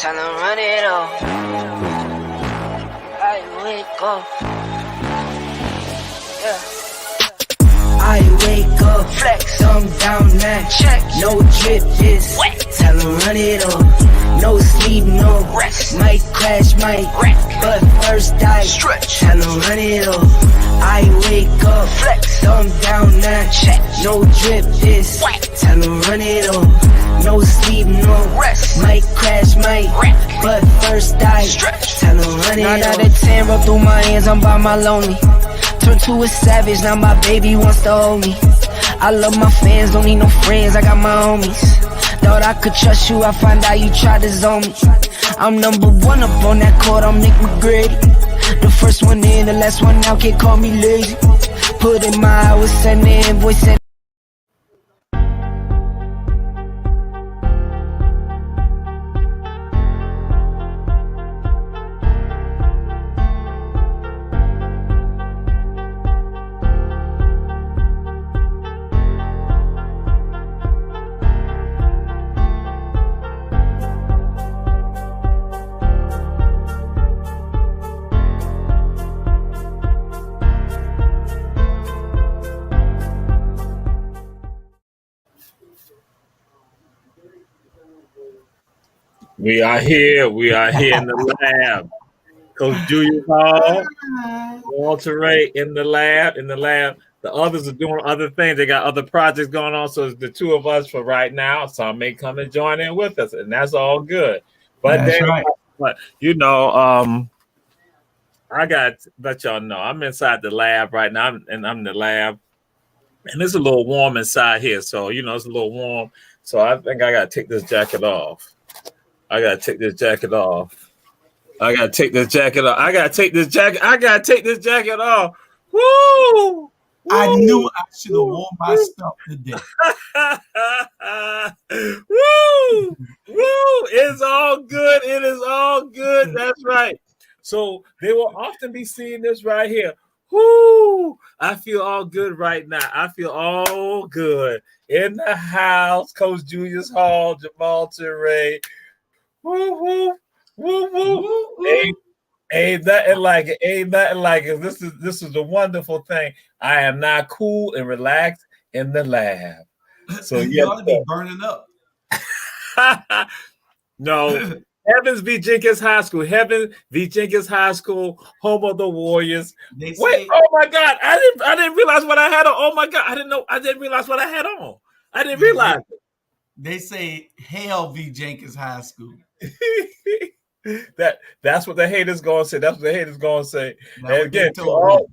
Tell them run it up. I wake up. Yeah. I wake up, flex, thumb down now, check, no drip, just wet. Tell them run it up, no sleep, no rest, might crash, might wreck, but first I stretch, tell them run it up. I wake up, flex, thumb down now, check, no drip, just wet. Tell them run it up, no sleep, no rest, might crash, might wreck, but first I stretch, tell them run it up. 9 out of 10, roll through my hands, I'm by my lonely. Turned to a savage, now my baby wants to hold me. I love my fans, don't need no friends, I got my homies. Thought I could trust you, I find out you tried to zone me. I'm number one up on that court, I'm Nick McGrady. The first one in, the last one out, can't call me lazy. Put in my hours, send the invoice, send. We are here in the lab. Coach Julius Hall, Walter Ray in the lab. The others are doing other things. They got other projects going on. So it's the two of us for right now. Some may come and join in with us, and that's all good. But that's then, right. But I got to let y'all know I'm inside the lab right now, and I'm in the lab, and it's a little warm inside here. So it's a little warm. So I think I got to take this jacket off. I gotta take this jacket off. Woo! I knew I should have worn my stuff today. Woo! It's all good. It is all good. That's right. So they will often be seeing this right here. Woo! I feel all good right now. I feel all good. In the house, Coach Julius Hall, Jamal Ture. Woo, woo, woo, woo. Ain't nothing like it. This is the wonderful thing. I am not cool and relaxed in the lab. So you ought to be burning up. No. Heavens v. Jenkins High School. Home of the Warriors. Oh my God. I didn't realize what I had on. Oh my God. I didn't realize what I had on. I didn't realize it. They say Hell v. Jenkins High School. That's what the haters gonna say. And again, to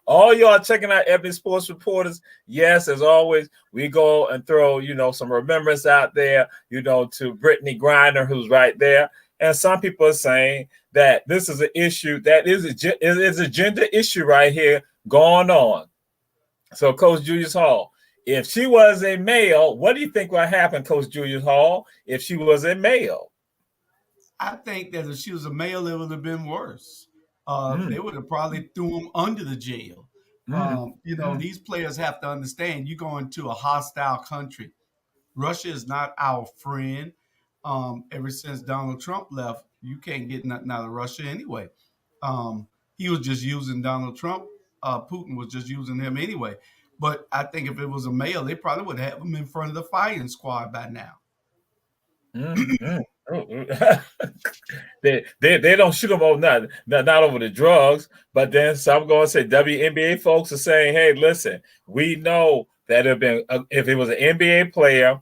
all y'all checking out Ebony Sports Reporters. Yes, as always, we go and throw some remembrance out there, to Brittany Griner, who's right there. And some people are saying that this is an issue that is a gender issue right here going on. So, Coach Julius Hall, if she was a male, what do you think would happen, Coach Julius Hall, if she was a male? I think that if she was a male, it would have been worse. They would have probably threw him under the jail. These players have to understand you go into a hostile country. Russia is not our friend. Ever since Donald Trump left, you can't get nothing out of Russia anyway. He was just using Donald Trump. Putin was just using him anyway. But I think if it was a male, they probably would have him in front of the firing squad by now. They don't shoot them over not over the drugs, but then some going to say WNBA folks are saying, hey, listen, we know that if it was an NBA player,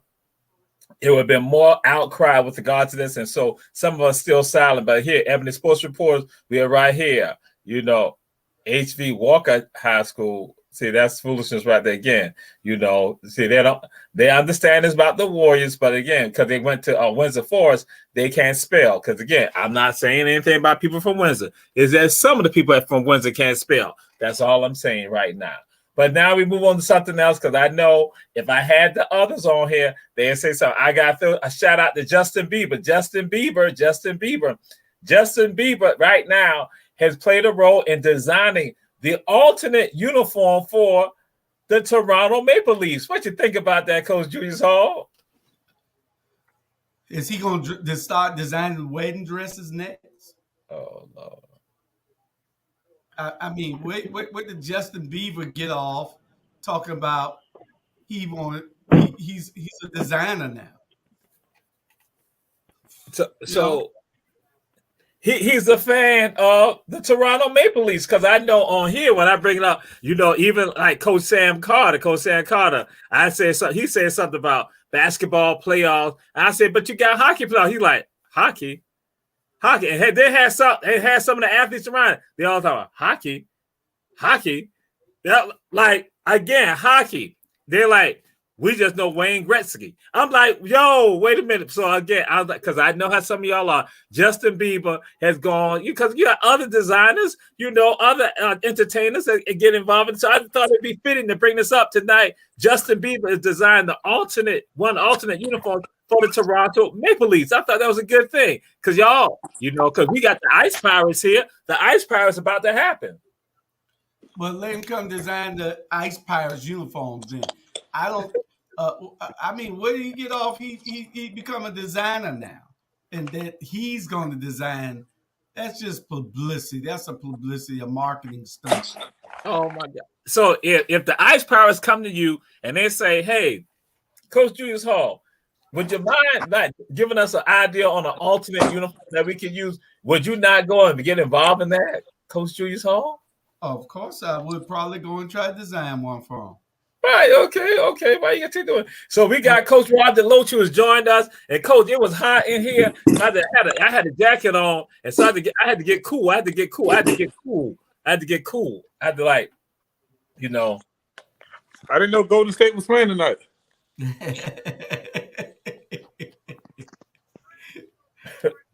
it would have been more outcry with regard to this, and so some of us still silent. But here, Ebony Sports Reporters, we are right here. HV Walker High School. See, that's foolishness right there again. See, they understand it's about the Warriors, but again, because they went to Windsor Forest, they can't spell. Because again, I'm not saying anything about people from Windsor. Is that some of the people from Windsor can't spell. That's all I'm saying right now. But now we move on to something else, because I know if I had the others on here, they'd say something. I got to throw a shout out to Justin Bieber. Justin Bieber right now has played a role in designing the alternate uniform for the Toronto Maple Leafs. What you think about that, Coach Julius Hall? Is he going to start designing wedding dresses next? Oh Lord. I mean, what did Justin Bieber get off talking about? He's a designer now. So he's a fan of the Toronto Maple Leafs, because I know on here when I bring it up, even like Coach Sam Carter, I said something. He said something about basketball playoffs. I said, but you got hockey playoffs. He's like, hockey, and they had some of the athletes around. They all talk about hockey. They're like, again, hockey. They're like, we just know Wayne Gretzky. I'm like, yo, wait a minute. So again, I was like, because I know how some of y'all are. Justin Bieber has gone, because you got other designers, other entertainers that get involved. So I thought it'd be fitting to bring this up tonight. Justin Bieber has designed the alternate uniform for the Toronto Maple Leafs. I thought that was a good thing, because y'all, because we got the Ice Pirates here. The Ice Pirates about to happen. Well, let him come design the Ice Pirates uniforms then. I don't. I mean, where did he get off? He become a designer now, and that he's going to design. That's just publicity. That's a marketing stunt. Oh my God! So if the Ice Pirates come to you and they say, "Hey, Coach Julius Hall, would you mind not giving us an idea on an alternate uniform that we can use?" Would you not go and get involved in that, Coach Julius Hall? Of course, I would probably go and try to design one for him. Right, okay. Why you keep doing? So we got Coach Rob DeLoach who has joined us, and Coach, it was hot in here. I had a jacket on, and so I had to get cool. I had to get cool. I had to like, I didn't know Golden State was playing tonight.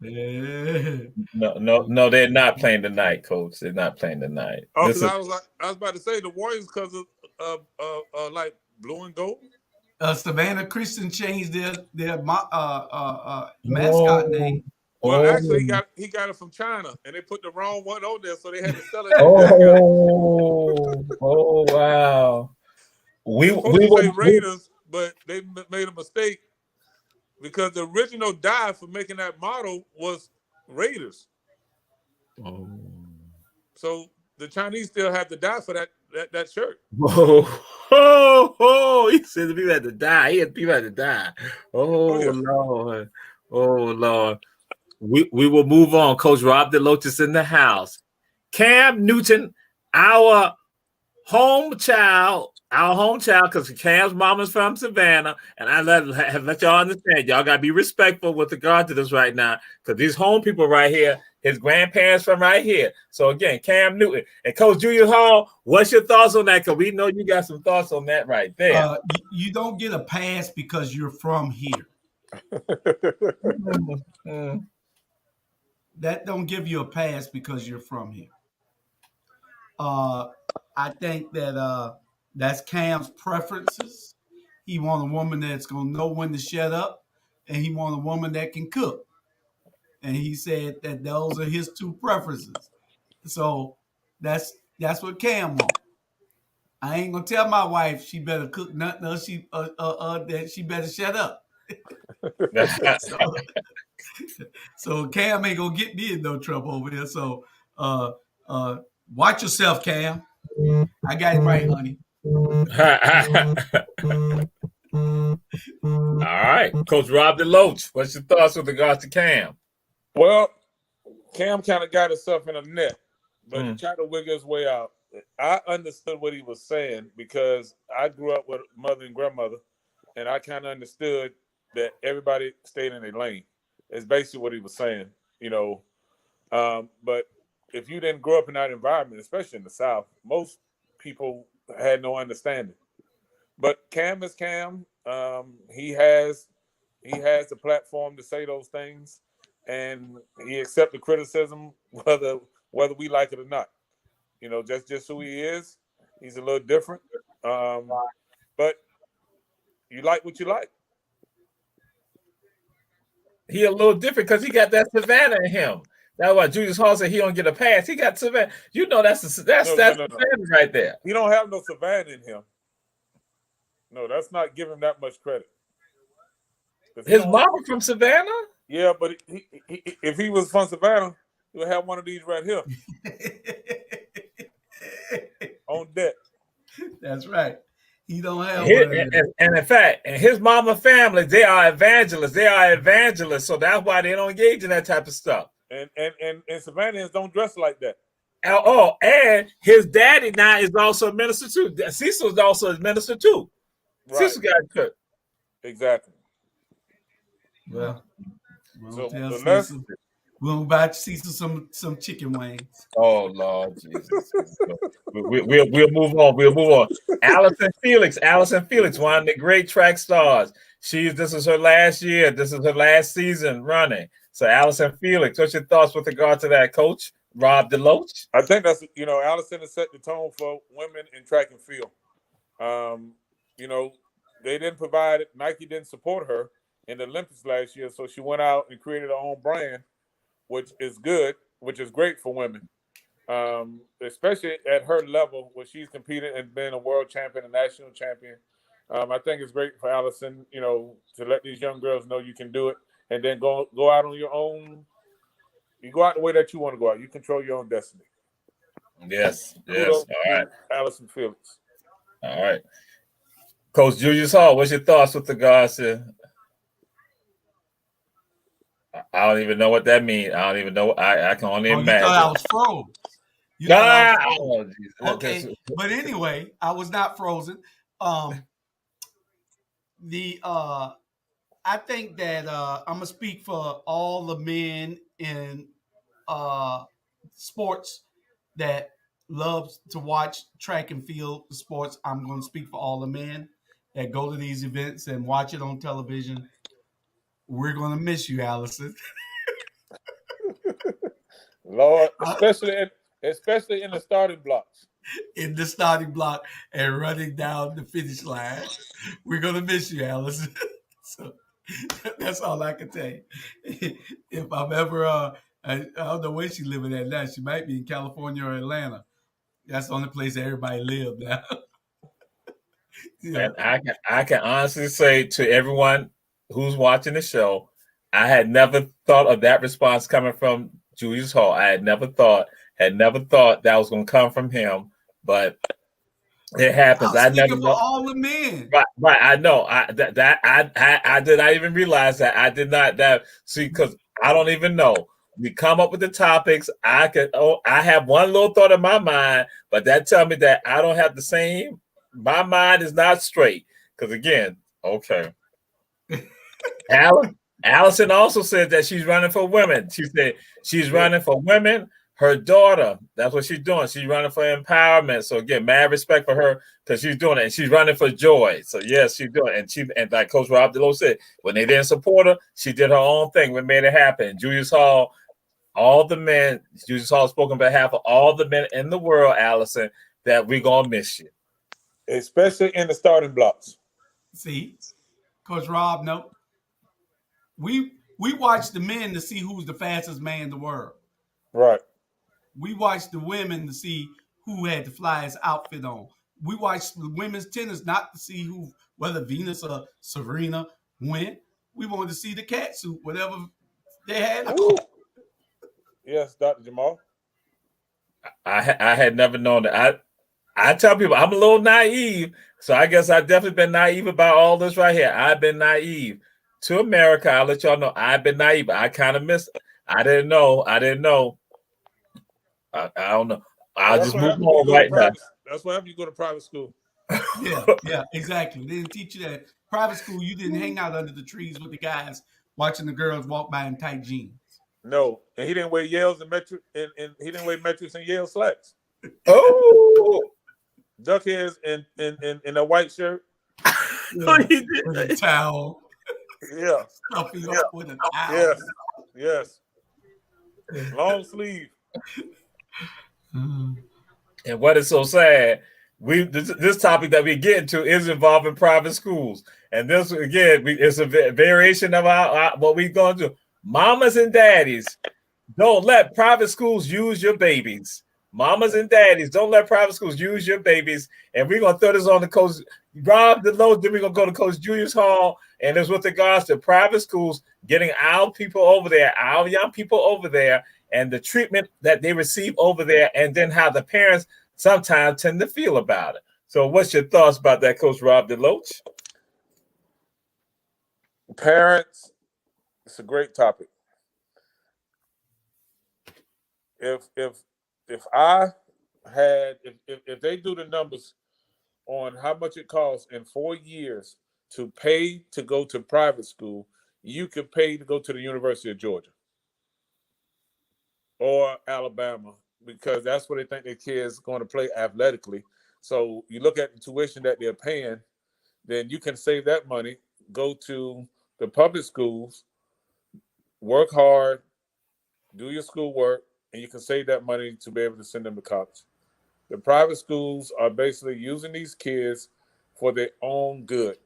No, they're not playing tonight, Coach. They're not playing tonight. Oh, I was about to say the Warriors because of like blue and gold. Savannah Christian changed their mascot name. Well, actually, he got it from China, and they put the wrong one on there, so they had to sell it. Oh, wow. We say Raiders, but they made a mistake because the original dye for making that model was Raiders. Oh. So the Chinese still had the dye for that shirt. He said the people had to die. He had people had to die. Lord. We will move on. Coach Rob DeLoach is in the house. Cam Newton, our home child, because Cam's mom is from Savannah, and I let y'all understand. Y'all gotta be respectful with regard to this right now, because these home people right here, his grandparents from right here. So again, Cam Newton and Coach Julius Hall, what's your thoughts on that? Because we know you got some thoughts on that right there. You don't get a pass because you're from here. That don't give you a pass because you're from here. I think that that's Cam's preferences. He want a woman that's gonna know when to shut up, and he want a woman that can cook. And he said that those are his two preferences. So that's what Cam wants. I ain't gonna tell my wife she better cook nothing else. That she better shut up. So Cam ain't gonna get me in no trouble over there. So watch yourself, Cam. I got it right, honey. All right, Coach Rob DeLoach, what's your thoughts with regards to Cam? Well, Cam kind of got himself in a net, but he tried to wiggle his way out. I understood what he was saying because I grew up with mother and grandmother, and I kind of understood that everybody stayed in their lane. It's basically what he was saying, But if you didn't grow up in that environment, especially in the South, most people had no understanding. But Cam is Cam. He has the platform to say those things, and he accepts the criticism whether we like it or not. Just who he is. He's a little different, but you like what you like. He a little different because he got that Savannah in him. That's why Julius Hall said he don't get a pass. He got Savannah. That's Savannah right there. He don't have no Savannah in him. No, that's not giving him that much credit. His mama from Savannah? Yeah, but if he was from Savannah, he would have one of these right here on deck. That's right. He don't have and in fact, and his mama family, they are evangelists. They are evangelists, so that's why they don't engage in that type of stuff. And Savannahans don't dress like that. Oh, and his daddy now is also a minister too. Cecil's also a minister too. Right. Cecil got cut. Exactly. Well, so we'll buy Cecil some chicken wings. Oh Lord Jesus. We'll move on. We'll move on. Allison Felix, one of the great track stars. This is her last year. This is her last season running. So Allison Felix, what's your thoughts with regard to that, Coach Rob DeLoach? I think that's Allison has set the tone for women in track and field. They didn't provide it. Nike didn't support her in the Olympics last year, so she went out and created her own brand, which is good, which is great for women, especially at her level where she's competed and been a world champion, a national champion. I think it's great for Allison, to let these young girls know you can do it, and then go out on your own. You go out the way that you want to go out. You control your own destiny. Yes. All right. Allison Felix. All right. Coach Julius Hall, what's your thoughts with regards to? I don't even know what that means. I don't even know. I can only imagine. You thought I was frozen. Okay, but anyway, I was not frozen. I think that I'm gonna speak for all the men in sports that loves to watch track and field sports. I'm gonna speak for all the men that go to these events and watch it on television. We're gonna miss you, Allison. Lord, especially in the starting blocks. In the starting block and running down the finish line. We're gonna miss you, Allison. So that's all I can tell you. If I'm ever I don't know where she's living at now. She might be in California or Atlanta. That's the only place that everybody lives now. And I can honestly say to everyone who's watching the show, I had never thought of that response coming from Julius Hall. I had never thought that was going to come from him, but it happens. I never know. All the men, right. I know. I did not even realize that. I did not because I don't even know. We come up with the topics. I have one little thought in my mind, but that tells me that I don't have the same. My mind is not straight because again, okay. Allison also said that she's running for women. She said she's running for women. Her daughter, that's what she's doing. She's running for empowerment. So again, mad respect for her because she's doing it. And she's running for joy. So yes, she's doing it. And like Coach Rob DeLoach said, when they didn't support her, she did her own thing. We made it happen. Julius Hall, Julius Hall spoke on behalf of all the men in the world, Allison, that we're gonna miss you. Especially in the starting blocks. See, Coach Rob, no. We watch the men to see who's the fastest man in the world. Right. We watch the women to see who had the flyest outfit on. We watch the women's tennis not to see whether Venus or Serena went. We wanted to see the cat suit, whatever they had on. Yes, Dr. Jamal. I had never known that. I tell people I'm a little naive, so I guess I've definitely been naive about all this right here. I've been naive to America. I'll let y'all know I've been naive, but I kind of missed. I didn't know. I don't know. I'll just move on right now. That's what happens. You go to private school. Yeah, exactly. They didn't teach you that. Private school, you didn't hang out under the trees with the guys watching the girls walk by in tight jeans. No, and he didn't wear Yales and Metro, and he didn't wear Metrics and Yale slacks. Oh, duck hairs in a white shirt. With a towel. Yeah. Stuffing up with a towel. Yes. Long sleeve. And what is so sad, this topic that we get into is involving private schools, and this again it's a variation of our what we're going to do. Mamas and daddies, don't let private schools use your babies. Mamas and daddies, don't let private schools use your babies. And we're gonna throw this on the Coach Rob DeLoach. Then we're gonna go to Coach Julius Hall, and it's with regards to private schools getting our people over there, our young people over there, and the treatment that they receive over there, and then how the parents sometimes tend to feel about it. So, what's your thoughts about that, Coach Rob DeLoach? Parents, it's a great topic. If they do the numbers on how much it costs in 4 years to pay to go to private school, you could pay to go to the University of Georgia or Alabama, because that's where they think their kids going to play athletically. So you look at the tuition that they're paying, then you can save that money, go to the public schools, work hard, do your schoolwork, and you can save that money to be able to send them to college. The private schools are basically using these kids for their own good,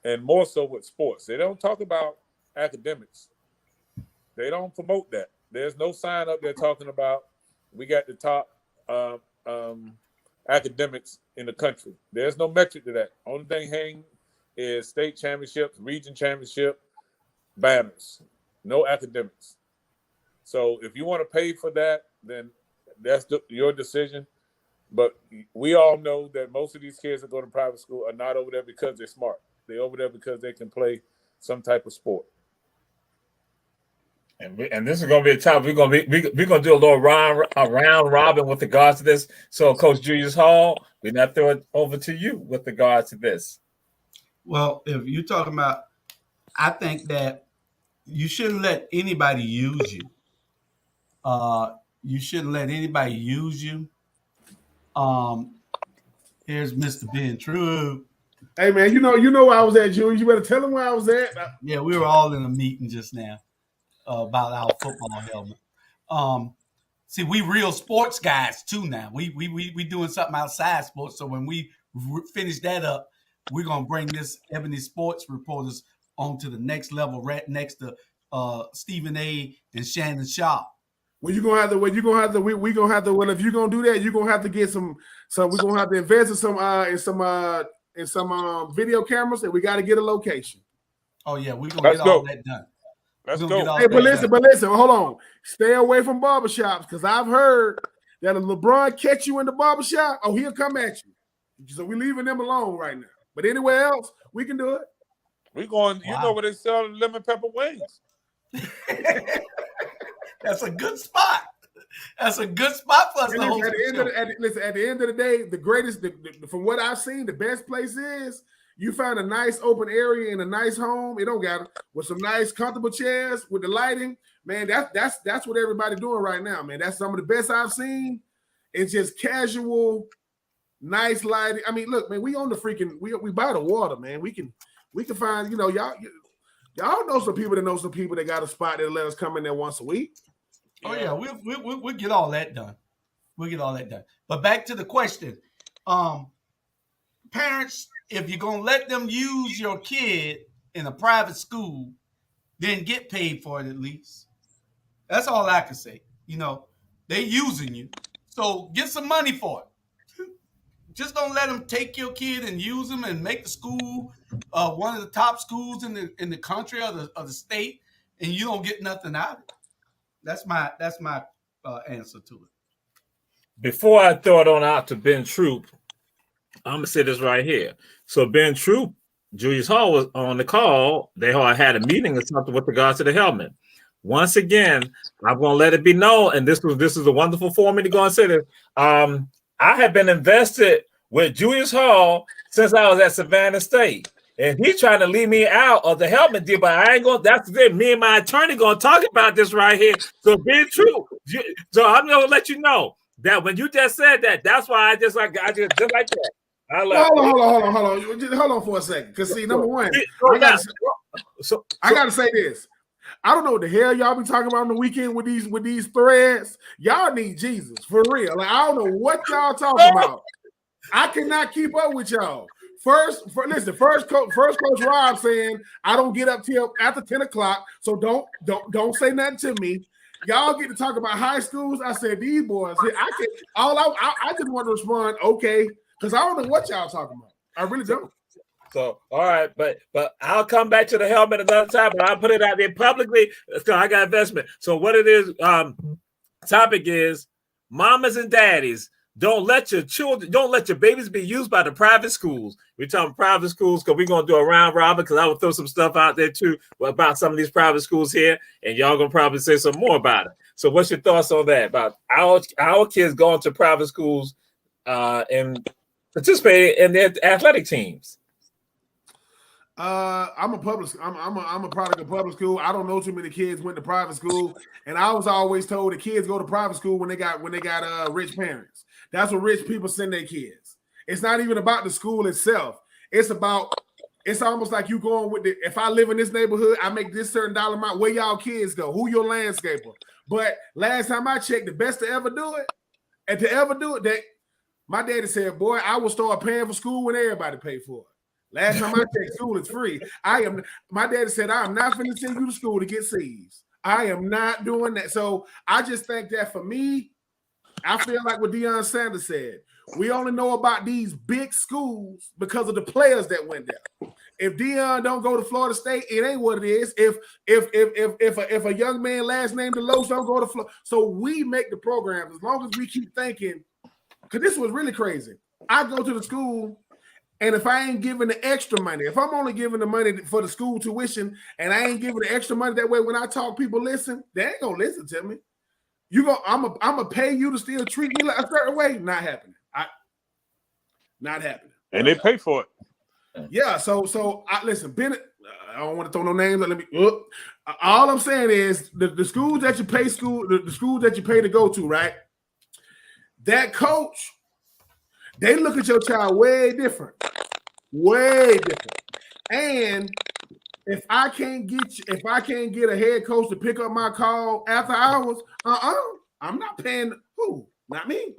and more so with sports. They don't talk about academics. They don't promote that. There's no sign up there talking about we got the top academics in the country. There's no metric to that. Only thing hanging is state championships, region championship, banners. No academics. So if you want to pay for that, then that's your decision. But we all know that most of these kids that go to private school are not over there because they're smart. They're over there because they can play some type of sport. And this is going to be a topic. We're going to do a little round robin with regards to this. So, Coach Julius Hall, we're not throw it over to you with regards to this. Well, if you're talking about, I think that you shouldn't let anybody use you. You shouldn't let anybody use you. Here's Mr. Ben True. Hey man, you know where I was at, Julius. You better tell him where I was at. Yeah, we were all in a meeting just now about our football helmet. See, we real sports guys too now. We doing something outside sports. So when we finish that up, we're gonna bring this Ebony Sports Reporters on to the next level, right next to Stephen A. and Shannon Sharp. Well, if you're gonna do that, you're gonna have to get some. We're gonna have to invest in some video cameras, and we got to get a location. Oh yeah, we're gonna get all that done. Let's go. Hey, but listen, hold on. Stay away from barbershops, because I've heard that if LeBron catch you in the barbershop, he'll come at you. So we're leaving them alone right now. But anywhere else, we can do it. We're going. Wow. You know where they sell lemon pepper wings. That's a good spot. That's a good spot for us to host. At the end of the day, the greatest, from what I've seen, the best place is you find a nice open area in a nice home. It don't got with some nice comfortable chairs with the lighting. Man, that's what everybody's doing right now, man. That's some of the best I've seen. It's just casual, nice lighting. I mean, look, man, we on the freaking we by the water, man. We can find, y'all know some people that got a spot that let us come in there once a week. Oh yeah, we'll get all that done. We'll get all that done. But back to the question, parents, if you're gonna let them use your kid in a private school, then get paid for it at least. That's all I can say. They using you, so get some money for it. Just don't let them take your kid and use them and make the school one of the top schools in the country or the state, and you don't get nothing out of it. That's my answer to it. Before I throw it on out to Ben Troop, I'm gonna say this right here. So Ben Troop, Julius Hall was on the call. They all had a meeting or something with regards to the helmet. Once again, I'm gonna let it be known, and this is a wonderful for me to go and say this. I have been invested with Julius Hall since I was at Savannah State. And he's trying to leave me out of the helmet deal, but I ain't going. That's it. Me and my attorney going to talk about this right here. So be true. So I'm going to let you know that when you just said that, that's why I just like that. Hold on for a second. Because see, number one, I got to say this. I don't know what the hell y'all be talking about on the weekend with these threads. Y'all need Jesus for real. Like I don't know what y'all talking about. I cannot keep up with y'all. First Coach Rob saying I don't get up till after 10 o'clock, so don't say nothing to me. y'all get to talk about high schools. I said, these boys, I just want to respond, okay, because I don't know what y'all talking about. I really don't. So, all right, but I'll come back to the helmet another time, but I'll put it out there publicly. So I got investment. So what it is, topic is mamas and daddies. Don't let your babies be used by the private schools. We're talking private schools because we're going to do a round robin because I will throw some stuff out there too about some of these private schools here, and y'all going to probably say some more about it. So what's your thoughts on that, about our kids going to private schools and participating in their athletic teams? I'm a product of public school. I don't know too many kids went to private school, and I was always told the kids go to private school when they got rich parents. That's what rich people send their kids. It's not even about the school itself. It's almost like you going with if I live in this neighborhood, I make this certain dollar amount. Where y'all kids go? Who your landscaper? But last time I checked, the best to ever do it, that my daddy said, boy, I will start paying for school when everybody pay for it. Last time I checked, school is free. My daddy said, I am not finna send you to school to get C's. I am not doing that. So I just think that for me, I feel like what Deion Sanders said, we only know about these big schools because of the players that went there. If Deion don't go to Florida State, it ain't what it is. If a young man last name Deloach don't go to Florida, so we make the programs as long as we keep thinking. Because this was really crazy. I go to the school, and if I ain't giving the extra money, if I'm only giving the money for the school tuition, and I ain't giving the extra money, that way when I talk, people listen. They ain't gonna listen to me. I'm gonna pay you to still treat me like a certain way. Not happening. Not happening. And they pay for it. Yeah. So listen, Bennett. I don't want to throw no names. Let me. All I'm saying is the schools that you pay the schools that you pay to go to, right? That coach, they look at your child way different. And if I can't get a head coach to pick up my call after hours, I'm not paying who? Not me.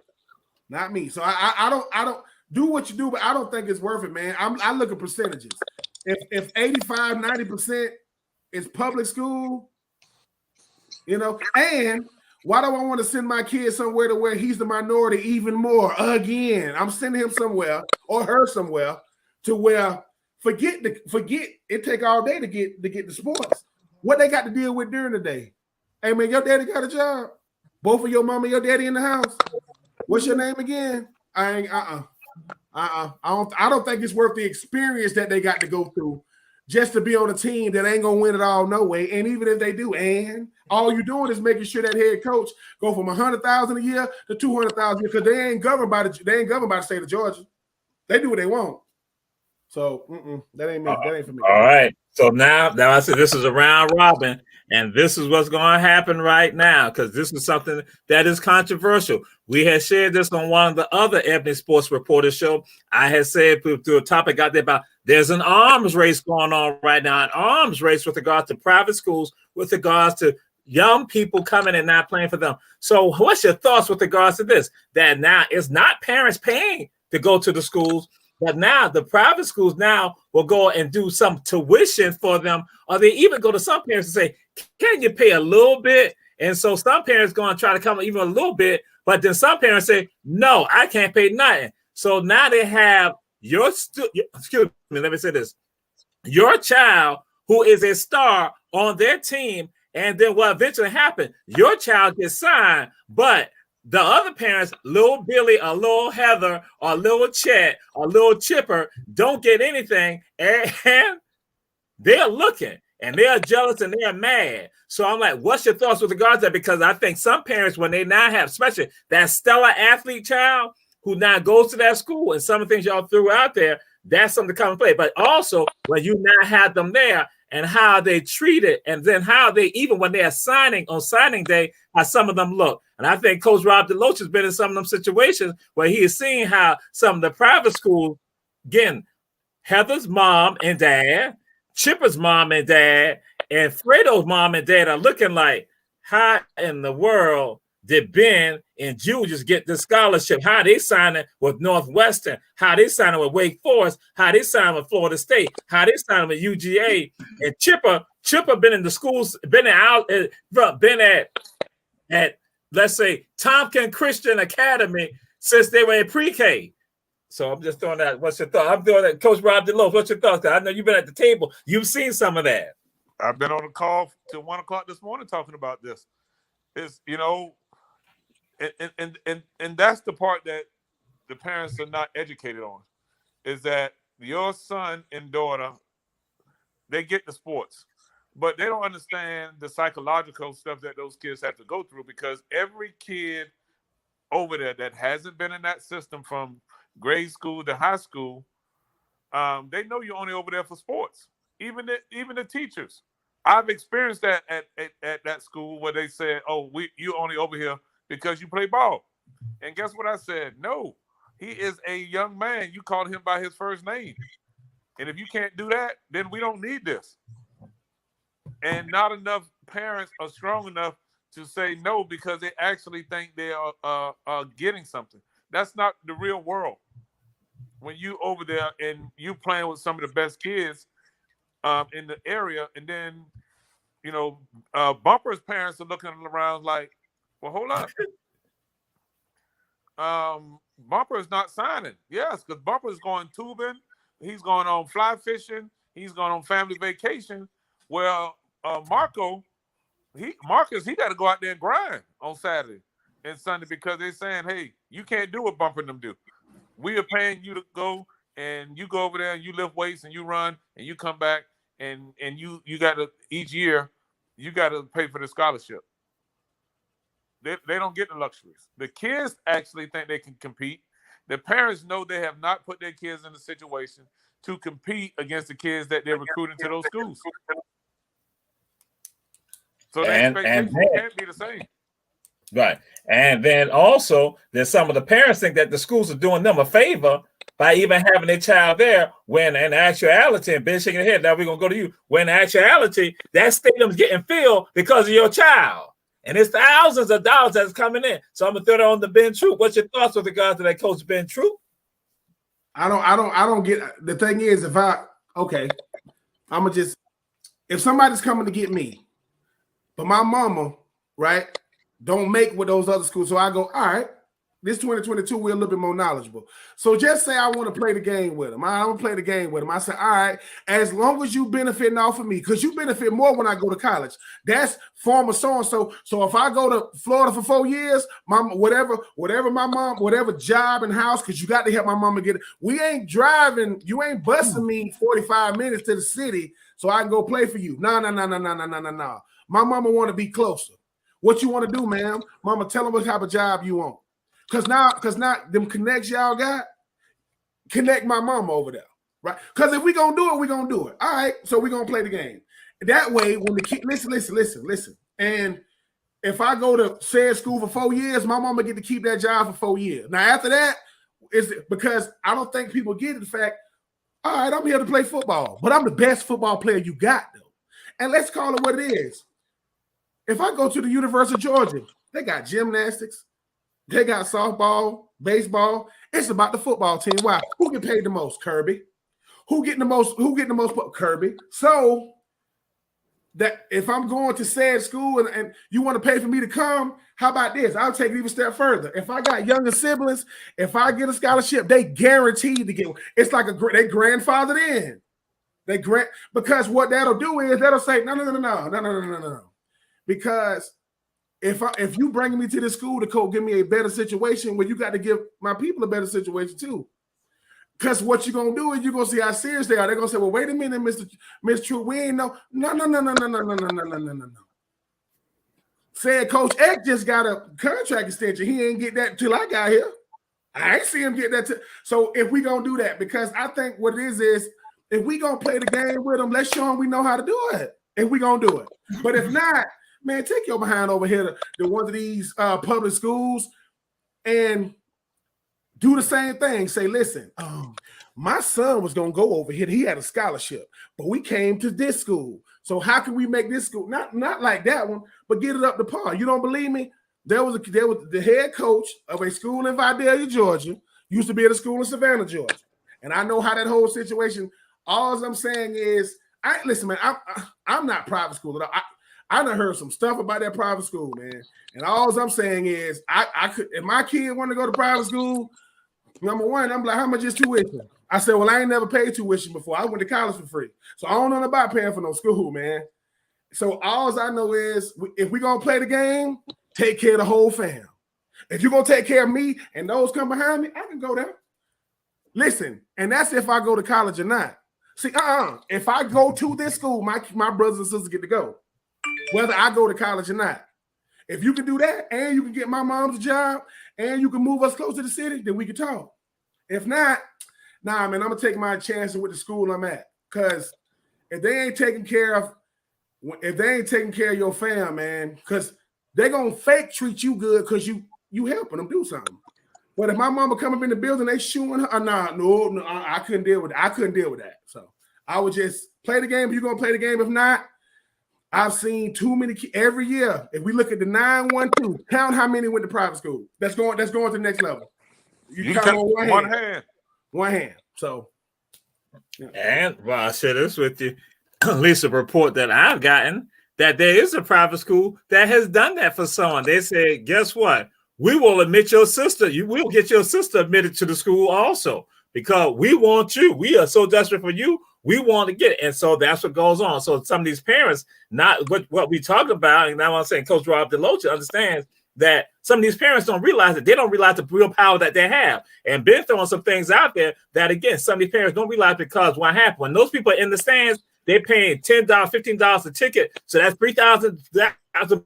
So I don't do what you do, but I don't think it's worth it, man. I look at percentages. If 85, 90% is public school, and why do I want to send my kid somewhere to where he's the minority even more? Again, I'm sending him somewhere or her somewhere to where forget it take all day to get the sports. What they got to deal with during the day? Hey man, your daddy got a job. Both of your mama and your daddy in the house. What's your name again? I don't think it's worth the experience that they got to go through just to be on a team that ain't gonna win it all no way. And even if they do, and all you're doing is making sure that head coach go from $100,000 a year to $200,000 because they ain't governed by the state of Georgia. They do what they want. So that ain't me. That ain't for me. All right. So now I said this is a round robin, and this is what's going to happen right now because this is something that is controversial. We had shared this on one of the other Ebony Sports Reporters show. I had said through a topic out there about there's an arms race going on right now, an arms race with regards to private schools, with regards to young people coming and not playing for them. So what's your thoughts with regards to this? That now it's not parents paying to go to the schools, but now the private schools now will go and do some tuition for them, or they even go to some parents and say, can you pay a little bit? And so some parents going to try to come even a little bit, but then some parents say, no, I can't pay nothing. So now they have excuse me, let me say this. Your child who is a star on their team, and then what eventually happened, your child gets signed, but the other parents, little Billy or little Heather or little Chet or little Chipper, don't get anything, and they're looking and they're jealous and they're mad. So I'm like, what's your thoughts with regards to that? Because I think some parents, when they now have, especially that stellar athlete child who now goes to that school, and some of the things y'all threw out there, that's something to come and play. But also when you now have them there, and how they treat it, and then how they, even when they're signing on signing day, how some of them look. And I think Coach Rob DeLoach has been in some of them situations where he is seeing how some of the private schools, again, Heather's mom and dad, Chipper's mom and dad, and Fredo's mom and dad are looking like, how in the world did Ben and Julius get this scholarship? How they signing with Northwestern? How they signing with Wake Forest? How they signing with Florida State? How they signing with UGA? And Chipper been in the schools, been at at, let's say, Tompkins Christian Academy since they were in pre-K. So I'm just throwing that. What's your thought? I'm doing that. Coach Rob DeLoach, what's your thoughts? I know you've been at the table. You've seen some of that. I've been on a call till 1 o'clock this morning talking about this. It's, you know, and that's the part that the parents are not educated on, is that your son and daughter, they get the sports, but they don't understand the psychological stuff that those kids have to go through, because every kid over there that hasn't been in that system from grade school to high school, they know you're only over there for sports. Even the teachers. I've experienced that at that school where they said, "Oh, you only over here because you play ball." And guess what I said? No, he is a young man. You called him by his first name, and if you can't do that, then we don't need this. And not enough parents are strong enough to say no, because they actually think they are getting something. That's not the real world. When you over there and you playing with some of the best kids in the area, and then, you know, Bumper's parents are looking around like, well, hold up. Bumper is not signing. Yes, because Bumper is going tubing. He's going on fly fishing. He's going on family vacation. Well, Marcus, he got to go out there and grind on Saturday and Sunday, because they're saying, hey, you can't do what Bumper and them do. We are paying you to go, and you go over there and you lift weights and you run and you come back, and you got to, each year you got to pay for the scholarship. They don't get the luxuries. The kids actually think they can compete. The parents know they have not put their kids in a situation to compete against the kids that they're recruiting to those schools. So the expectation can't be the same. Right. And then also, there's some of the parents think that the schools are doing them a favor by even having their child there, when in actuality, and Ben shaking your head, now we're going to go to you, when in actuality, that stadium's getting filled because of your child. And it's thousands of dollars that's coming in. So I'm going to throw that on to Ben Troop. What's your thoughts with regard to that, Coach Ben Troop? I don't get, the thing is, if somebody's coming to get me, but my mama, right, don't make with those other schools. So I go, all right, this 2022, we're a little bit more knowledgeable. So just say I want to play the game with them. I want to play the game with them. I say, all right, as long as you benefiting off of me, because you benefit more when I go to college. That's former so-and-so. So if I go to Florida for 4 years, whatever my mom, whatever job and house, because you got to help my mama get it. We ain't driving, you ain't busting me 45 minutes to the city so I can go play for you. No. My mama want to be closer. What you want to do, ma'am? Mama, tell them what type of job you want. Because now them connects y'all got, connect my mama over there, right? Because if we gonna do it, we gonna do it. All right, so we gonna play the game. That way, when the kid, listen. And if I go to said school for 4 years, my mama get to keep that job for 4 years. Now after that, is because I don't think people get the fact, all right, I'm here to play football, but I'm the best football player you got, though. And let's call it what it is. If I go to the University of Georgia, they got gymnastics, they got softball, baseball. It's about the football team. Why? Who get paid the most? Kirby. Who getting the most? Kirby. So that if I'm going to said school and you want to pay for me to come, how about this? I'll take it even a step further. If I got younger siblings, if I get a scholarship, they guaranteed to get one. It's like they grandfathered in. Because what that'll do is that'll say no. Because if you bring me to this school to give me a better situation, well, you got to give my people a better situation too. Because what you're gonna do is you're gonna see how serious they are. They're gonna say, "Well, wait a minute, Mr. True, we ain't no." Said Coach X just got a contract extension. He ain't get that until I got here. I ain't see him get that. So if we gonna do that, because I think what it is if we gonna play the game with them, let's show them we know how to do it. If we gonna do it, but if not. Man, take your behind over here to one of these public schools and do the same thing. Say, listen, my son was going to go over here. He had a scholarship, but we came to this school. So how can we make this school, not like that one, but get it up to par? You don't believe me? There was the head coach of a school in Vidalia, Georgia, used to be at a school in Savannah, Georgia. And I know how that whole situation, all I'm saying is, listen, man, I'm not private school at all. I done heard some stuff about that private school, man. And all I'm saying is, I could, if my kid want to go to private school, number one, I'm like, how much is tuition? I said, well, I ain't never paid tuition before. I went to college for free. So I don't know about paying for no school, man. So all I know is if we're going to play the game, take care of the whole fam. If you're going to take care of me and those come behind me, I can go there. Listen, and that's if I go to college or not. See, if I go to this school, my brothers and sisters get to go, whether I go to college or not. If you can do that and you can get my mom's a job and you can move us close to the city, then we can talk. If not, nah, man, I'm going to take my chances with the school I'm at. Because if they ain't taking care of your fam, man, because they're going to fake treat you good because you helping them do something. But if my mama come up in the building, they shooing her, no, I couldn't deal with it. I couldn't deal with that. So I would just play the game. If you're going to play the game, if not, I've seen too many every year. If we look at the 9-1-2, count how many went to private school. That's going to the next level. You count on one hand. One hand. So, yeah. And well, I share this with you. At least a report that I've gotten that there is a private school that has done that for someone. They said, guess what? We will admit your sister. You will get your sister admitted to the school also because we want you. We are so desperate for you. We want to get it. And so that's what goes on. So some of these parents, not what we talk about, and now I'm saying Coach Rob DeLoach understands that some of these parents don't realize that they don't realize the real power that they have. And been throwing some things out there that, again, some of these parents don't realize because what happened when those people are in the stands, they're paying $10, $15 a ticket. So that's 3,000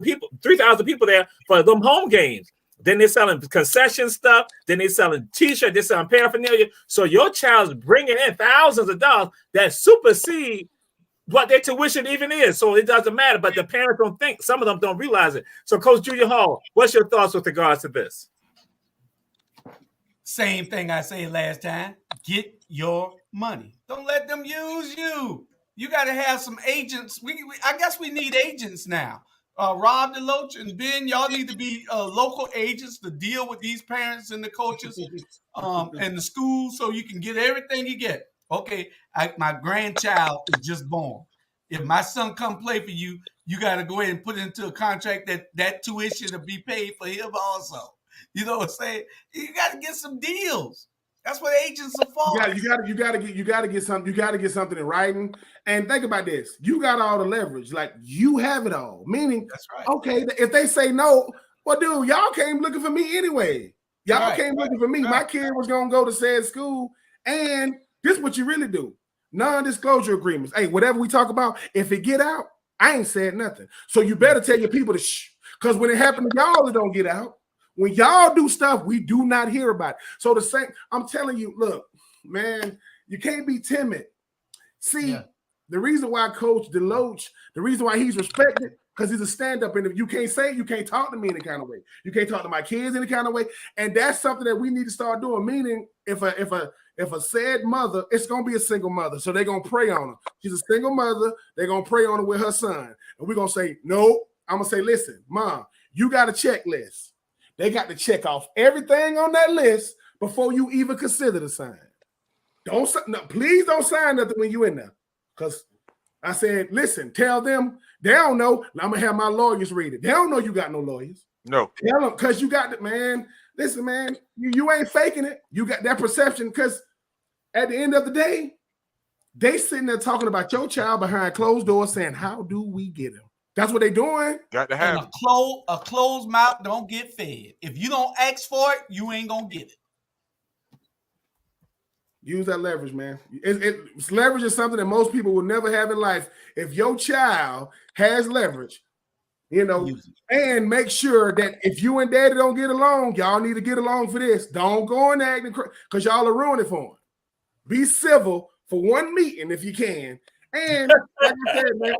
people there for them home games. Then they're selling concession stuff. Then they're selling T-shirts. They're selling paraphernalia. So your child's bringing in thousands of dollars that supersede what their tuition even is. So it doesn't matter. But the parents don't think. Some of them don't realize it. So Coach Julia Hall, what's your thoughts with regards to this? Same thing I said last time. Get your money. Don't let them use you. You got to have some agents. I guess we need agents now. Rob DeLoach and Ben, y'all need to be local agents to deal with these parents and the coaches and the school so you can get everything you get. Okay, my grandchild is just born. If my son come play for you, you got to go ahead and put into a contract that tuition to be paid for him also. You know what I'm saying? You got to get some deals. That's what agents are for. You got to get something. You got to get something in writing. And think about this: you got all the leverage. Like you have it all. Meaning, that's right. Okay, if they say no, well, dude, y'all came looking for me anyway. Y'all came looking for me. Right. My kid was gonna go to said school, and this is what you really do: non-disclosure agreements. Hey, whatever we talk about, if it get out, I ain't said nothing. So you better tell your people to shh, because when it happened to y'all, it don't get out. When y'all do stuff, we do not hear about it. So the same, I'm telling you, look, man, you can't be timid. See, the reason why Coach DeLoach, the reason why he's respected, because he's a stand-up, and if you can't say it, you can't talk to me any kind of way. You can't talk to my kids any kind of way. And that's something that we need to start doing. Meaning, if a said mother, it's gonna be a single mother, so they're gonna pray on her. She's a single mother, they're gonna pray on her with her son. And we're gonna say, no, I'm gonna say, listen, Mom, you got a checklist. They got to check off everything on that list before you even consider the sign. Please don't sign nothing when you in there. Because I said, listen, tell them they don't know. I'm going to have my lawyers read it. They don't know you got no lawyers. No. Tell them because you got it, man. Listen, man, you ain't faking it. You got that perception because at the end of the day, they sitting there talking about your child behind closed doors saying, how do we get him? That's what they doing. Got to have a closed mouth don't get fed. If you don't ask for it, you ain't gonna get it. Use that leverage, man. Leverage is something that most people will never have in life. If your child has leverage, and make sure that if you and daddy don't get along, y'all need to get along for this. Don't go and act because y'all are ruining it for them. Be civil for one meeting if you can. And like I said, man,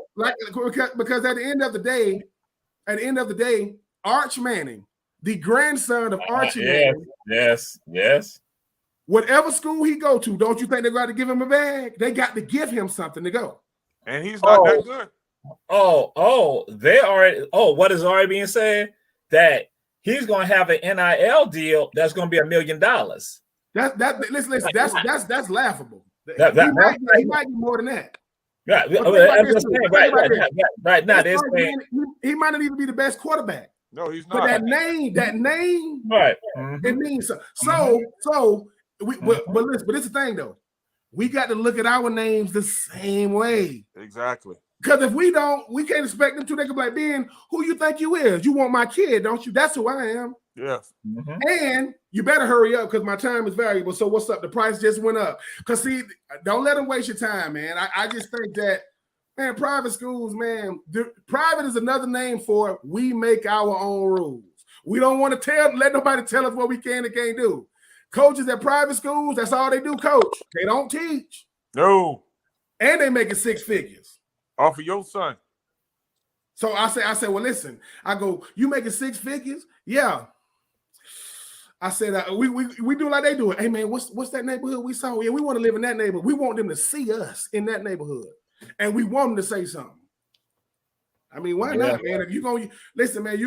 because at the end of the day, Arch Manning, the grandson of Archie Manning, yes. Whatever school he go to, don't you think they got to give him a bag? They got to give him something to go. And he's not that good. What is already being said? That he's going to have an NIL deal that's going to be $1 million. Listen, that's laughable. He might get more than that. Yeah, right now they're saying he might not even be the best quarterback. No, he's not. But that name, right. It means so. But listen, but it's the thing though. We got to look at our names the same way. Exactly. Because if we don't, we can't expect them to. They can be like, Ben, who you think you is? You want my kid, don't you? That's who I am. Yes. And you better hurry up because my time is valuable. So what's up? The price just went up. Because see, don't let them waste your time, man. I just think that, man, private schools, man, private is another name for we make our own rules. We don't want to let nobody tell us what we can and can't do. Coaches at private schools, that's all they do, coach. They don't teach. No. And they making six figures. Off of your son. So I said, well, listen. I go, you making six figures? Yeah. I said, we do like they do it. Hey, man, what's that neighborhood we saw? Yeah, we want to live in that neighborhood. We want them to see us in that neighborhood. And we want them to say something. I mean, why not, man? If you're going to listen, man,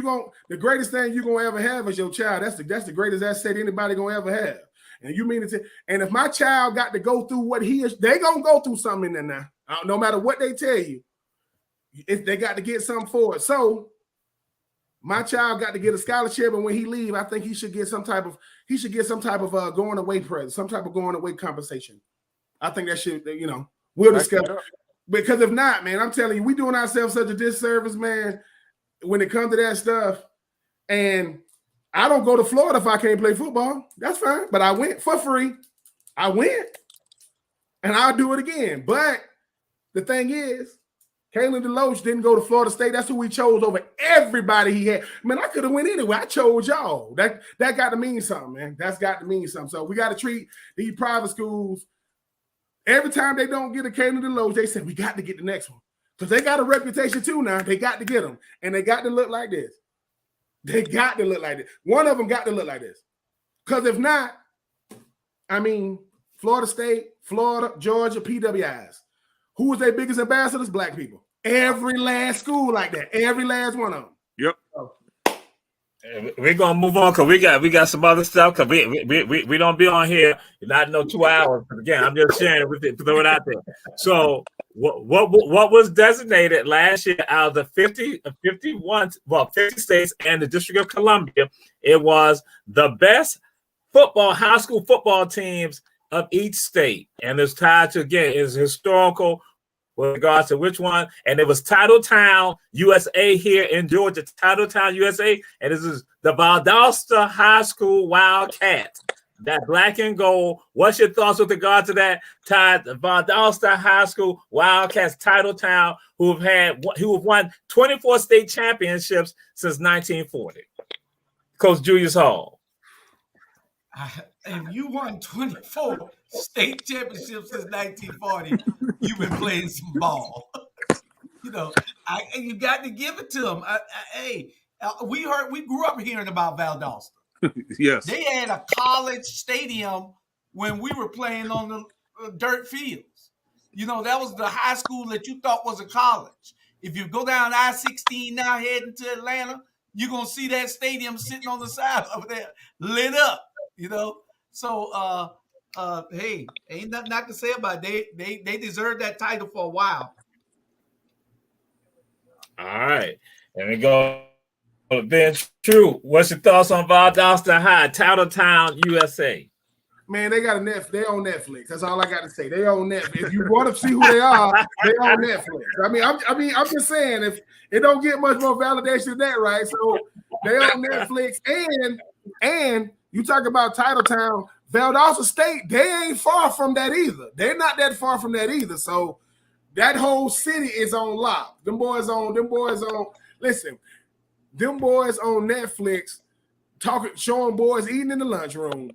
the greatest thing you're going to ever have is your child. That's the greatest asset anybody going to ever have. And you mean it? And if my child got to go through what he is, they going to go through something in there now. No matter what they tell you, if they got to get something for it. So my child got to get a scholarship, and when he leave, I think he should get some type of going away present, some type of going away compensation. I think that should, we'll discuss. Because if not, man, I'm telling you, we doing ourselves such a disservice, man, when it comes to that stuff. And I don't go to Florida if I can't play football. That's fine. But I went for free. I went. And I'll do it again. But the thing is, Kalen DeLoach didn't go to Florida State. That's who we chose over everybody he had. Man, I could have went anywhere. I chose y'all. That got to mean something, man. That's got to mean something. So we got to treat these private schools. Every time they don't get a Kalen DeLoach, they say, we got to get the next one. Because they got a reputation too now. They got to get them. And they got to look like this. They got to look like this. One of them got to look like this. Because if not, I mean, Florida State, Florida, Georgia, PWIs. Who was their biggest ambassadors? Black people. Every last school like that. Every last one of them. Yep. We're gonna move on because we got some other stuff because we don't be on here not no 2 hours. But again, I'm just sharing with it, throw it out there. So what was designated last year out of the 50 states and the District of Columbia, it was the best high school football teams of each state, and it's tied to, again, is historical with regards to which one, and it was Titletown, USA here in Georgia, Titletown, USA, and this is the Valdosta High School Wildcats, that black and gold. What's your thoughts with regard to that? Valdosta High School Wildcats, Titletown, who have won 24 state championships since 1940. Coach Julius Hall. If you won 24 state championships since 1940, you've been playing some ball. You got to give it to them. We grew up hearing about Valdosta. Yes. They had a college stadium when we were playing on the dirt fields. That was the high school that you thought was a college. If you go down I-16 now heading to Atlanta, you're going to see that stadium sitting on the side over there lit up. So hey, ain't nothing I can say about it. They deserve that title for a while. All right, and we go. Ben True, what's your thoughts on Valdosta High, Titletown, USA? Man, they got they on Netflix. That's all I got to say. They on Netflix. If you want to see who they are, they on Netflix. I'm just saying, if it don't get much more validation than that, right? So they on Netflix, and you talk about Titletown, Valdosta State, they ain't far from that either. They're not that far from that either. So that whole city is on lock. Them boys on, listen, them boys on Netflix showing boys eating in the lunchroom.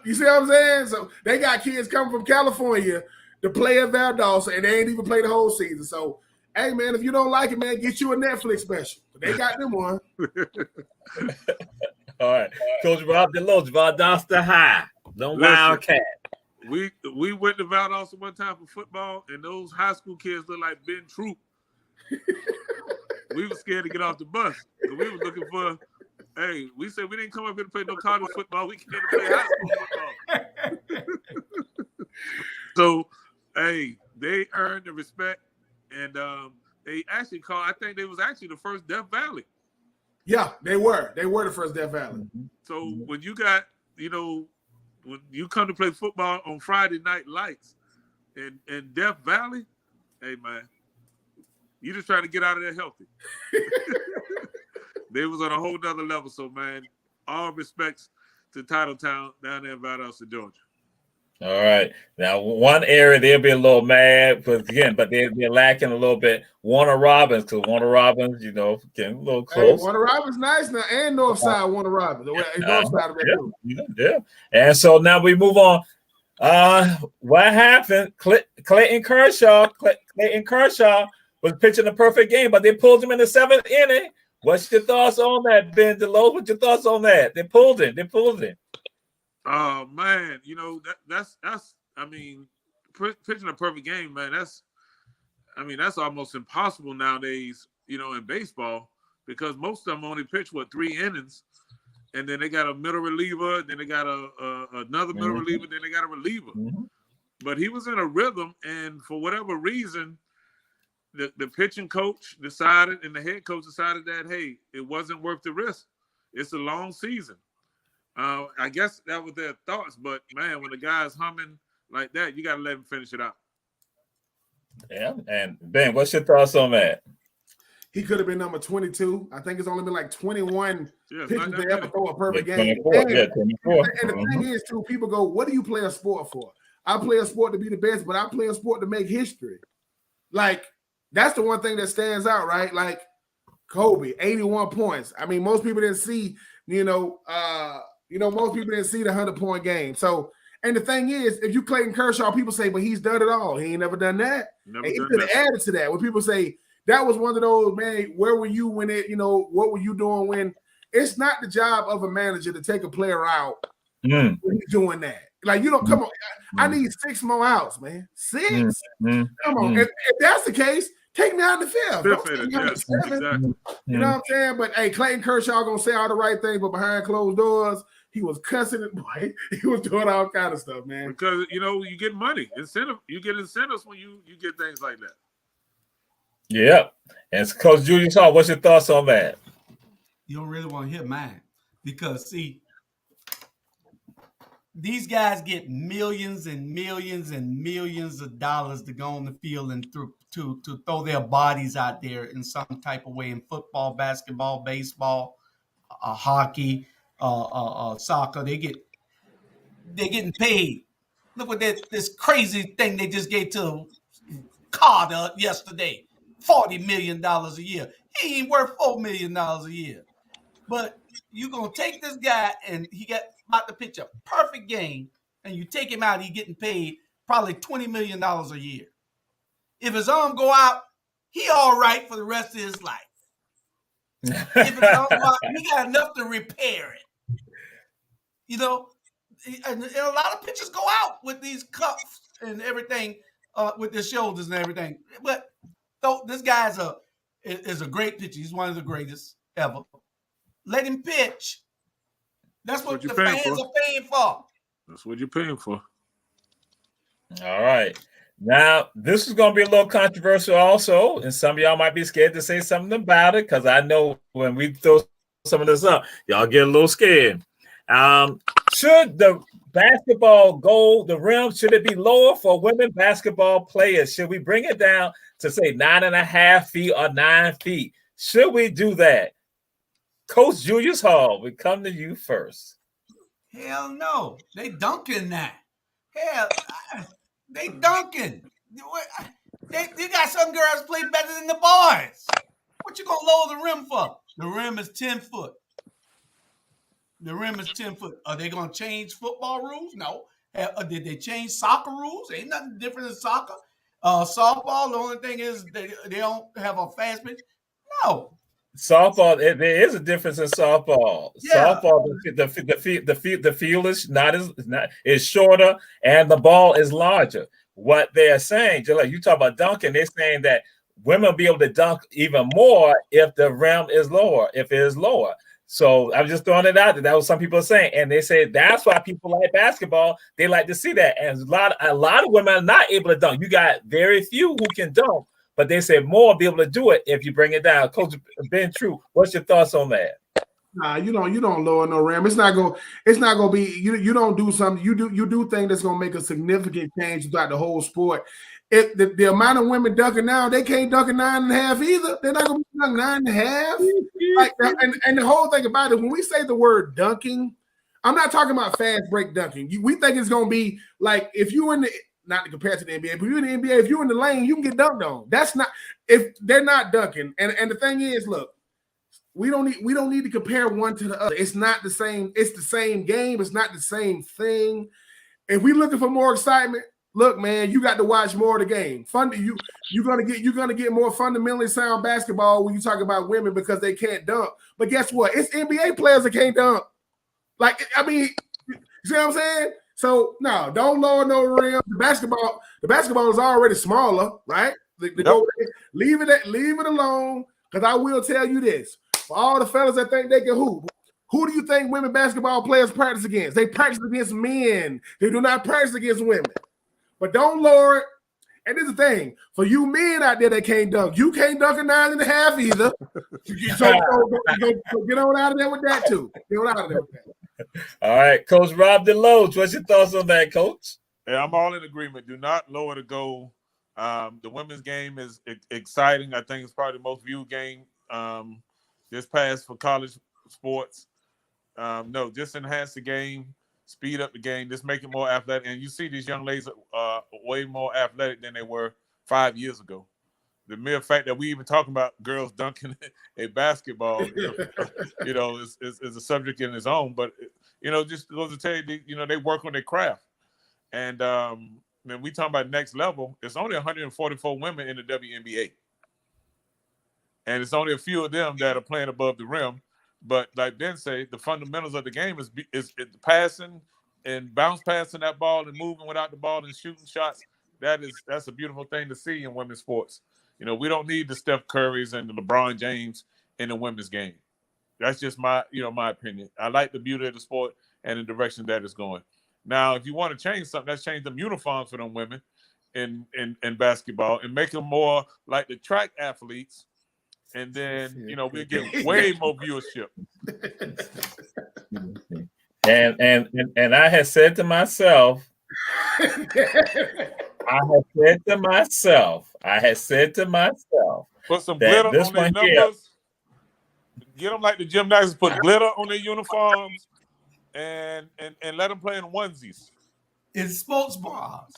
You see what I'm saying? So they got kids coming from California to play at Valdosta, and they ain't even play the whole season. So, hey, man, if you don't like it, man, get you a Netflix special. They got them one. All right. Coach Rob DeLoach, Valdosta High. Don't Wildcat. We went to Valdosta one time for football, and those high school kids look like Ben Troop. We were scared to get off the bus. So we were looking for, hey, we said we didn't come up here to play no college football. We came to play high school football. So, hey, they they earned the respect, and they actually called. I think they was actually the first Death Valley. Yeah, they were. They were the first Death Valley. So when you got, when you come to play football on Friday night lights in Death Valley, hey man, you just trying to get out of there healthy. They was on a whole nother level. So man, all respects to Titletown down there in Valdosta, Georgia. All right. Now, one area they'll be a little mad, but they're lacking a little bit. Warner Robins, because Warner Robins, getting a little close. Hey, Warner Robins nice now, and Northside Warner Robins. Northside of that yeah. And so now we move on. What happened? Clayton Kershaw was pitching a perfect game, but they pulled him in the 7th inning. What's your thoughts on that, Ben DeLoach? What's your thoughts on that? They pulled him. Oh man, that's I mean, pitching a perfect game, man. That's almost impossible nowadays, in baseball, because most of them only pitch 3 innings, and then they got a middle reliever, then they got another middle reliever, then they got a reliever. But he was in a rhythm, and for whatever reason, the pitching coach decided, and the head coach decided that hey, it wasn't worth the risk. It's a long season. I guess that was their thoughts, but man, when the guy's humming like that, you got to let him finish it out. Yeah, and Ben, what's your thoughts on that? He could have been number 22. I think it's only been like 21 pitchers to ever throw a perfect game. 24. And the thing is, too, people go, what do you play a sport for? I play a sport to be the best, but I play a sport to make history. Like, that's the one thing that stands out, right? Like, Kobe, 81 points. I mean, most people didn't see, most people didn't see the 100-point game. So, and the thing is, if you Clayton Kershaw, people say, but he's done it all. He ain't never done that. And he could have added to that. When people say, that was one of those, man, where were you when what were you doing when? It's not the job of a manager to take a player out when he's doing that. Like, come on. I need 6 more outs, man. 6? Come on. If that's the case, take me out in the 5th. Don't take me out in the 7th. Exactly. You know what I'm saying? But hey, Clayton Kershaw gonna say all the right things, but behind closed doors, he was cussing it, boy. He was doing all kind of stuff, man. Because you get money, incentive. You get incentives when you get things like that. Yeah. And Coach Julius Hall, what's your thoughts on that? You don't really want to hear mine, because see, these guys get millions and millions and millions of dollars to go on the field and to throw their bodies out there in some type of way, in football, basketball, baseball, hockey, soccer. They're getting paid. Look what this crazy thing they just gave to Carter yesterday. $40 million a year. He ain't worth $4 million a year. But you're going to take this guy, and he got about to pitch a perfect game, and you take him out, he's getting paid probably $20 million a year. If his arm go out, he all right for the rest of his life. If his arm go out, he got enough to repair it. And a lot of pitchers go out with these cuffs and everything, with their shoulders and everything. But this guy is a great pitcher. He's one of the greatest ever. Let him pitch. That's what the fans are paying for. That's what you're paying for. All right. Now, this is going to be a little controversial also, and some of y'all might be scared to say something about it, because I know when we throw some of this up, y'all get a little scared. Should the basketball goal, the rim, should it be lower for women basketball players? Should we bring it down to say 9.5 feet or 9 feet? Should we do that? Coach Julius Hall, we come to you first. Hell no. They dunking that. Hell, they dunking. They got some girls play better than the boys. What you gonna lower the rim for? The rim is 10 foot. The rim is 10 foot. Are they gonna change football rules? No. Did they change soccer rules? Ain't nothing different than soccer. Softball, the only thing is they don't have a fast pitch. No. Softball, there is a difference in softball. Yeah. Softball, the field is shorter and the ball is larger. What they are saying, just like you talk about dunking, they're saying that women will be able to dunk even more if the rim is lower. If it is lower, So I'm just throwing it out there. That was some people saying, and they say that's why people like basketball. They like to see that, and a lot of women are not able to dunk. You got very few who can dunk, but they say more will be able to do it if you bring it down. Coach Ben True, what's your thoughts on that? Nah, you don't lower no rim. It's not gonna be you don't do something. You do things that's gonna make a significant change throughout the whole sport. If the amount of women dunking now, they can't dunk a 9.5 either. They're not gonna be dunking 9.5. Like, and the whole thing about it, when we say the word dunking, I'm not talking about fast break dunking. We think it's gonna be like if you in the not to compare to the NBA, but you're in the NBA, if you're in the lane, you can get dunked on. That's not if they're not dunking. And the thing is, look, we don't need to compare one to the other. It's not the same. It's the same game. It's not the same thing. If we looking for more excitement, look, man, you got to watch more of the game. You're gonna get more fundamentally sound basketball when you talk about women because they can't dunk. But guess what? It's NBA players that can't dunk. Like, I mean, you see what I'm saying? So no, don't lower no rim. The basketball is already smaller, right? Leave it alone. Because I will tell you this: for all the fellas that think they can hoop, who do you think women basketball players practice against? They practice against men. They do not practice against women. But don't lower it. And this is the thing: for you men out there that can't dunk, you can't dunk a 9.5 either. So get on out of there with that too. Get on out of there with that. All right, Coach Rob DeLoach, what's your thoughts on that, Coach? Yeah, I'm all in agreement. Do not lower the goal. The women's game is exciting. I think it's probably the most viewed game this past for college sports. No, just enhance the game, speed up the game, just make it more athletic. And you see these young ladies are way more athletic than they were 5 years ago. The mere fact that we even talking about girls dunking at basketball, is a subject in its own. But just goes to tell you, they work on their craft. And when we talk about next level, it's only 144 women in the WNBA, and it's only a few of them that are playing above the rim. But like Ben say, the fundamentals of the game is passing and bounce passing that ball and moving without the ball and shooting shots. That's a beautiful thing to see in women's sports. We don't need the Steph Currys and the LeBron James in the women's game. That's just my opinion. I like the beauty of the sport and the direction that it's going. Now, if you want to change something, let's change them uniforms for them women in basketball and make them more like the track athletes. And then, we'll get way more viewership. And I had said to myself, put some glitter on their numbers. Get them like the gymnastics, put glitter on their uniforms, and let them play in onesies. It's sports bras.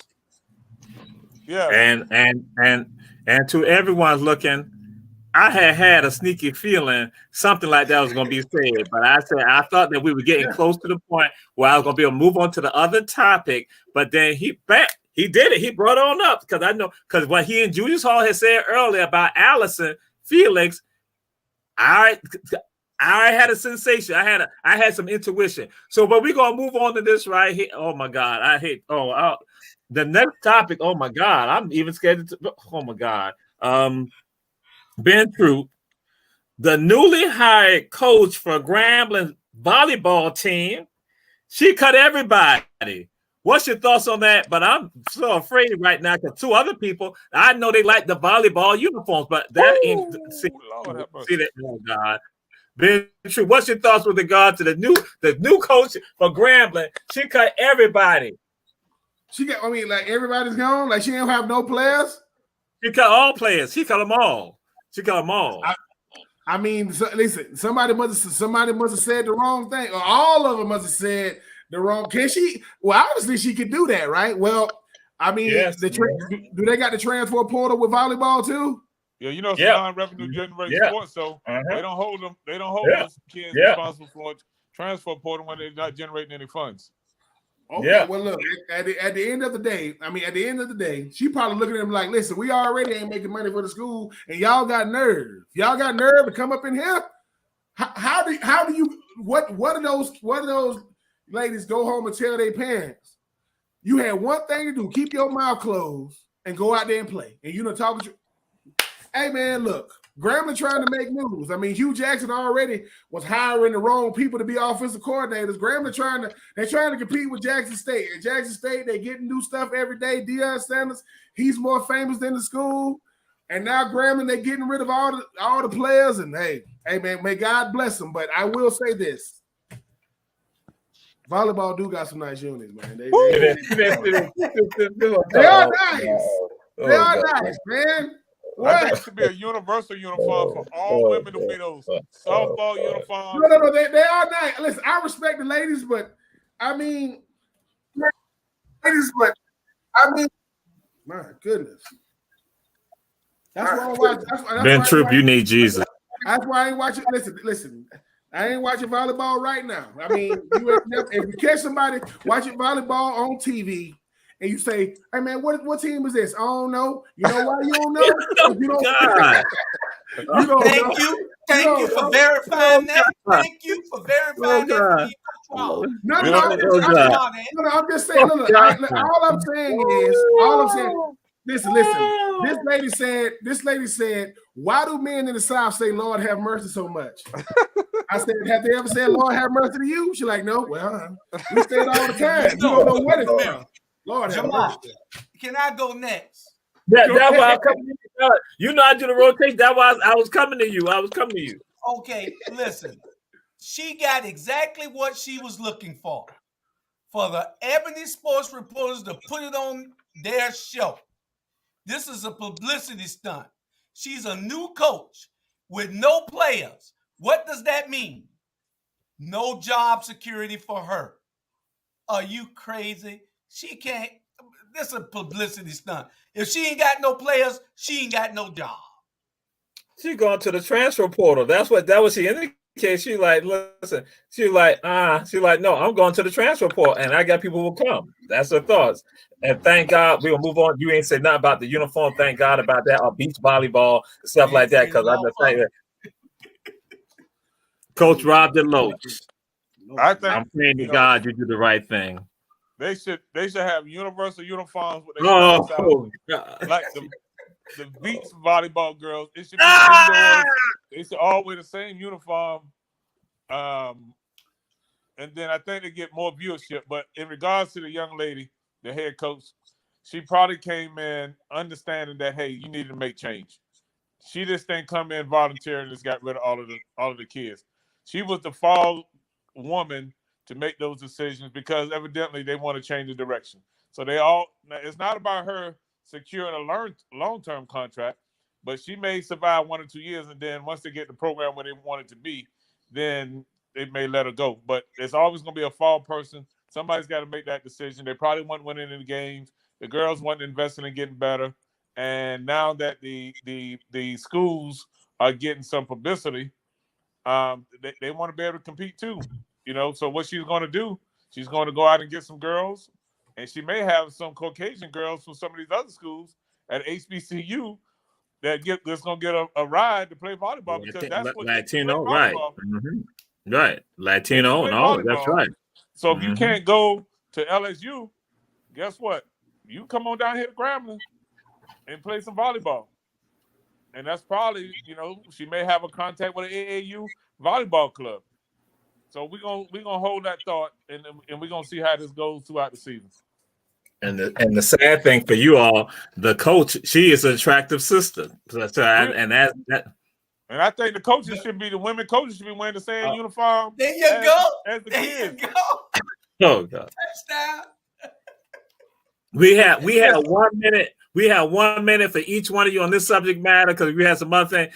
Yeah. And to everyone's looking, I had a sneaky feeling something like that was going to be said, but I thought that we were getting close to the point where I was going to be able to move on to the other topic. But then he did it. He brought it on up because what he and Julius Hall had said earlier about Allison Felix, I had a sensation. I had some intuition. So, but we're gonna move on to this right here. Oh my God, the next topic. Oh my God, I'm even scared. Oh my God. Ben Troop, the newly hired coach for Grambling volleyball team, she cut everybody. What's your thoughts on that? But I'm so afraid right now because two other people, I know they like the volleyball uniforms, but that ain't see that. Oh God. Ben Troop, what's your thoughts with regard to the new coach for Grambling? She cut everybody. Like everybody's gone. Like she don't have no players. She cut all players. She cut them all. Listen. Somebody must have said the wrong thing, or all of them must have said the wrong. Can she? Well, obviously she could do that, right? Well, yes, do they got the transfer portal with volleyball too? Yeah, it's non-revenue generating sports, so they don't hold them. They don't hold those kids responsible for transfer portal when they're not generating any funds. Okay, yeah. Well, look, at the end of the day, she probably looking at them like, listen, we already ain't making money for the school, and y'all got nerve. Y'all got nerve to come up in here. How do you what do those ladies go home and tell their parents? You had one thing to do: keep your mouth closed and go out there and play. And talking to, hey man, look, Grambling trying to make news. I mean, Hugh Jackson already was hiring the wrong people to be offensive coordinators. Grambling they're trying to compete with Jackson State. At Jackson State, they getting new stuff every day. Deion Sanders, he's more famous than the school. And now Grambling, they're getting rid of all the players. And hey man, may God bless them. But I will say this. Volleyball do got some nice units, man. They are nice. They are nice, man. What? I think it should be a universal uniform for all women to be those softball uniforms. No, they are nice. Listen, I respect the ladies, but I mean, my goodness. That's why I watch. Ben Troop, you need Jesus. That's why I ain't watching. Listen. I ain't watching volleyball right now. I mean, if you catch somebody watching volleyball on TV and you say, "Hey man, what team is this?" I don't know. You know why you don't know? You don't. You don't Thank you for verifying that. Thank you for verifying that. No, I'm just saying. All I'm saying. Listen. This lady said, why do men in the South say Lord have mercy so much? I said, have they ever said Lord have mercy to you? She's like, no. Well, we say it all the time. You don't know what it's from. Lord have mercy. Can I go next? That's why I'm coming to you. You know I do the rotation. That's why I was coming to you. Okay, listen. She got exactly what she was looking for the Ebony Sports Reporters to put it on their show. This is a publicity stunt. She's a new coach with no players. What does that mean? No job security for her. Are you crazy? She can't. This is a publicity stunt. If she ain't got no players, she ain't got no job. She going to the transfer portal. That was she indicated. She like, listen, she like, no, I'm going to the transfer portal, and I got people who will come. That's her thoughts. And thank God we'll move on. You ain't said nothing about the uniform. Thank God about that, or beach volleyball, stuff like that. Because I'm just saying, Coach Rob DeLoach. I'm praying to God you do the right thing. They should have universal uniforms with God. Like the beach volleyball girls. It should be indoors. They should all wear the same uniform. And then I think they get more viewership. But in regards to the young lady, the head coach, she probably came in understanding that, hey, you need to make change. She just didn't come in volunteering and just got rid of all of the kids. She was the fall woman to make those decisions because evidently they want to change the direction. So it's not about her securing a long-term contract, but she may survive 1 or 2 years, and then once they get the program where they want it to be, then they may let her go. But it's always going to be a fall person. Somebody's got to make that decision. They probably weren't winning any games. The girls weren't investing in getting better. And now that the schools are getting some publicity, they want to be able to compete too. So what she's going to do, she's going to go out and get some girls, and she may have some Caucasian girls from some of these other schools at HBCU that's going to get a ride to play volleyball because that's what Latino, right? Mm-hmm. Right, Latino and all. That's right. So if you can't go to LSU, guess what? You come on down here to Grambling and play some volleyball, and that's probably she may have a contact with an AAU volleyball club. So we're gonna hold that thought, and we're gonna see how this goes throughout the season. And the sad thing for you all, the coach, she is an attractive sister. And I think the coaches should be the women coaches should be wearing the same uniform. There you go. As the kids. You go. Oh God. Touchdown. We had 1 minute. We have 1 minute for each one of you on this subject matter because we had some other thing.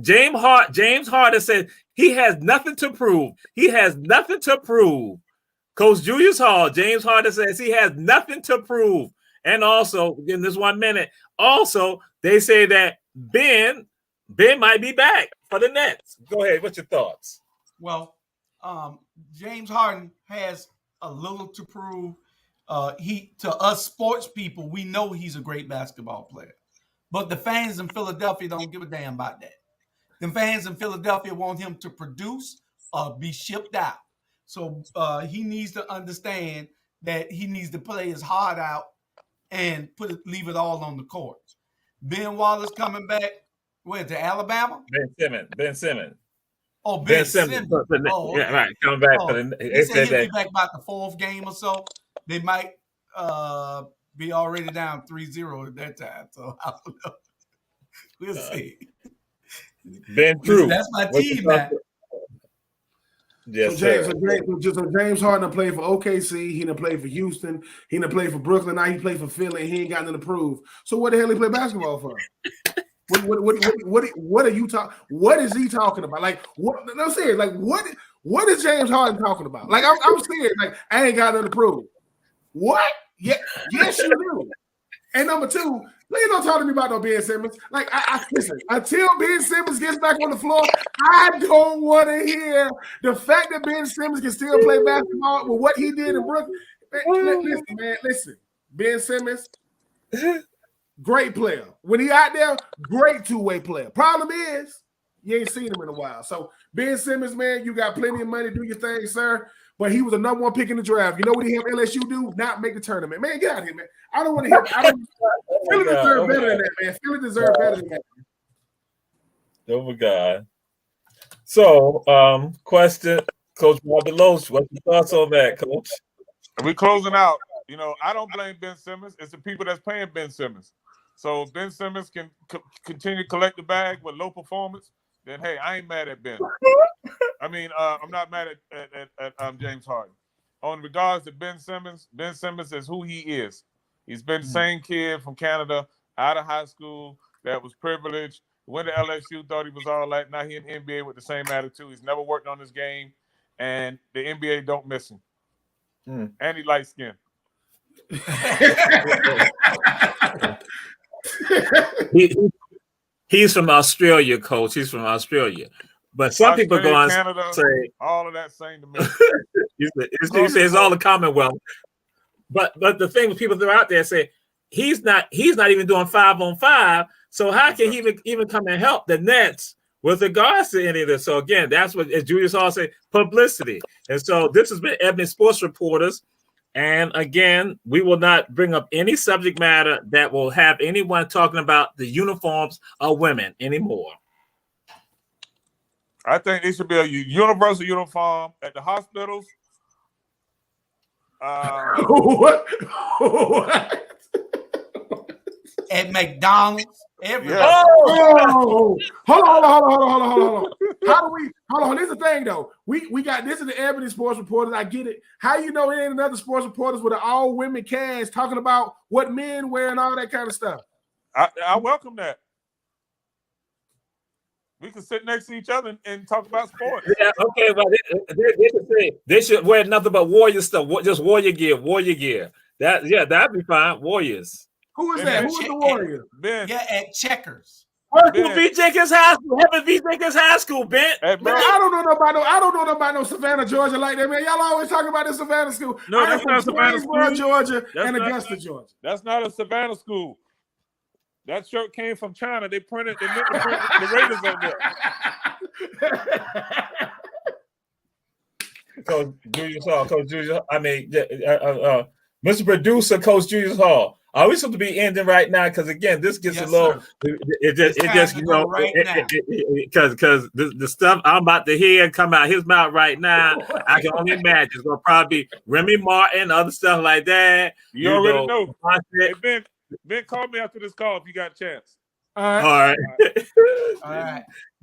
James Harden said he has nothing to prove. He has nothing to prove. Coach Julius Hall, James Harden says he has nothing to prove. And also, in this 1 minute, also they say that Ben might be back for the Nets. Go ahead. What's your thoughts? Well, James Harden has a little to prove. To us sports people, we know he's a great basketball player. But the fans in Philadelphia don't give a damn about that. The fans in Philadelphia want him to produce or be shipped out. So he needs to understand that he needs to play his heart out and leave it all on the court. Ben Wallace coming back, Where to Alabama? Ben Simmons. Oh, Ben Simmons. Okay. Yeah, right. Coming back for the. They said he'll be back about the 4th game or so. They might be already down 3-0 at that time. So I don't know. We'll see. Ben True. That's my team, man. Yes, so James Harden played for OKC. He done played for Houston. He done played for Brooklyn. Now he played for Philly. And he ain't got nothing to prove. So what the hell he play basketball for? What are you talking? What is he talking about? Like what? I'm saying, like what is James Harden talking about? Like I'm serious. Like I ain't got nothing to prove. What? Yeah, yes you do. And number 2, please don't talk to me about no Ben Simmons. Like I listen, until Ben Simmons gets back on the floor, I don't want to hear the fact that Ben Simmons can still play basketball with what he did in Brooklyn. Listen, Ben Simmons. Great player. When he out there, great two-way player. Problem is, you ain't seen him in a while. So, Ben Simmons, man, you got plenty of money. Do your thing, sir. But he was the number 1 pick in the draft. You know what he helped LSU do? Not make the tournament. Man, get out of here, man. I don't want to hear Philly deserve better than that, man. Philly deserve better than that. Oh, my God. So, question, Coach Bobby Loach, what's your thoughts on that, Coach? We're closing out. You know, I don't blame Ben Simmons. It's the people that's paying Ben Simmons. So if Ben Simmons can continue to collect the bag with low performance, then hey, I ain't mad at Ben. I mean, I'm not mad at James Harden. On regards to Ben Simmons is who he is. He's been the same kid from Canada, out of high school, that was privileged, went to LSU, thought he was all that. Now he in the NBA with the same attitude. He's never worked on his game, and the NBA don't miss him. And he light skinned. He's from Australia, Coach. He's from Australia. But some people go on Canada, say all of that same to me. it's all the Commonwealth. But the thing with people that are out there say he's not even doing 5-on-5. So how can he even come and help the Nets with regards to any of this? So again, that's what, as Julius Hall said, publicity. And so this has been Ebony Sports Reporters. And again, we will not bring up any subject matter that will have anyone talking about the uniforms of women anymore. I think it should be a universal uniform at the hospitals. What? At McDonald's. Everywhere. Yeah. Oh, hold on. Hold on. Here's the thing, though. We got this in the Ebony Sports Reporters. I get it. How you know it ain't another Sports Reporters with an all-women cast talking about what men wear and all that kind of stuff? I welcome that. We can sit next to each other and talk about sports. Yeah, okay, but they should wear nothing but Warrior stuff. Just Warrior gear. That'd be fine. Warriors. Who is that? Who is the Warrior? Ben. Yeah, at Checkers. V. Jenkins High School. Heaven V. Jenkins High School, Ben. Hey, man, I don't know about no Savannah, Georgia like that, man. Y'all always talk about the Savannah school. No, that's not Savannah school, Georgia, and Augusta, Georgia. That's not a Savannah school. That shirt came from China. They meant to print the Raiders on there. Coach Julius Hall. Mr. Producer, Coach Julius Hall. Are we supposed to be ending right now? Because again, this gets a little. Because the stuff I'm about to hear come out his mouth right now, I can only imagine. It's gonna probably be Remy Martin, other stuff like that. You already know. Hey, Ben, call me after this call if you got a chance. All right.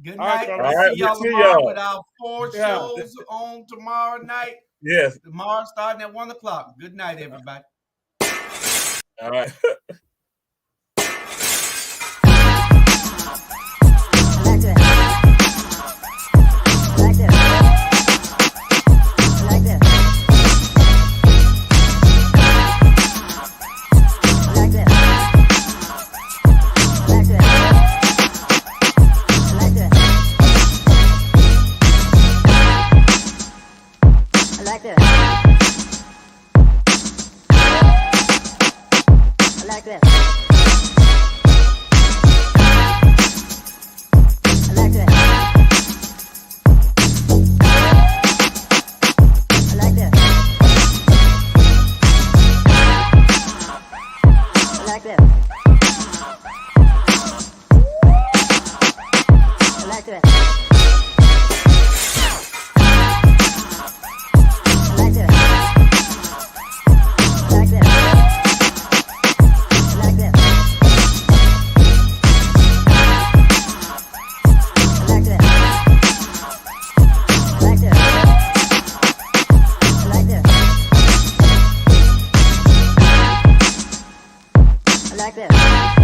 Good night. All right. See y'all tomorrow with our 4 shows on tomorrow night. Yes. Tomorrow starting at 1:00. Good night, everybody. All right. like this.